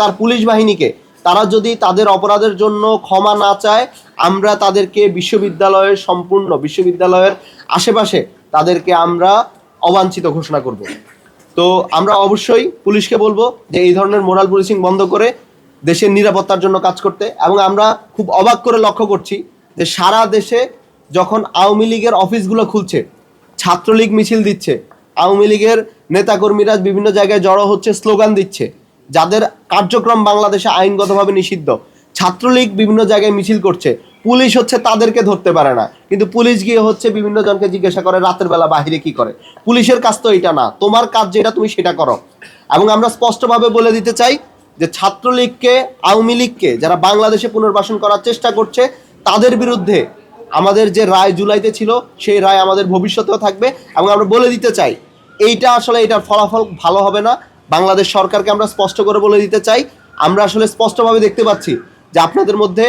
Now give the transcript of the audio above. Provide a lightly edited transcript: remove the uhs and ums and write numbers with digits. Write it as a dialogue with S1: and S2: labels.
S1: তার পুলিশ বাহিনীকে তারা যদি তাদের অপরাধের জন্য ক্ষমা না চায়, আমরা তাদেরকে বিশ্ববিদ্যালয়ের আশেপাশে তাদেরকে আমরা অবাঞ্ছিত ঘোষণা করব। তো আমরা অবশ্যই পুলিশকে বলবো যে এই ধরনের মোরাল পুলিশিং বন্ধ করে দেশের নিরাপত্তার জন্য কাজ করতে। এবং আমরা খুব অবাক করে লক্ষ্য করছি যে সারা দেশে যখন আওয়ামী লীগের অফিসগুলো খুলছে, ছাত্রলীগ মিছিল দিচ্ছে, আওয়ামী লীগের নেতাকর্মীরা বিভিন্ন জায়গায় জড়ো হচ্ছে, স্লোগান দিচ্ছে, যাদের কার্যক্রম বাংলাদেশে আইনগতভাবে নিষিদ্ধ, ছাত্রলীগ বিভিন্ন জায়গায় মিছিল করছে, পুলিশ হচ্ছে তাদেরকে ধরতে পারে না, কিন্তু পুলিশ গিয়ে হচ্ছে বিভিন্ন জনকে জিজ্ঞাসা করে রাতের বেলা বাহিরে কি করে। পুলিশের কাজ তো এটা না, তোমার কাজ যেটা তুমি সেটা করো। এবং আমরা স্পষ্টভাবে বলে দিতে চাই যে ছাত্রলীগকে, আওয়ামী লীগকে যারা বাংলাদেশে পুনর্বাসন করার চেষ্টা করছে, তাদের বিরুদ্ধে আমাদের যে রায় জুলাইতে ছিল সেই রায় আমাদের ভবিষ্যতেও থাকবে। এবং আমরা বলে দিতে চাই এইটা আসলে এটার ফলাফল ভালো হবে না। বাংলাদেশ সরকারকে আমরা স্পষ্ট করে বলে দিতে চাই, আমরা আসলে স্পষ্টভাবে দেখতে পাচ্ছি যে আপনাদের মধ্যে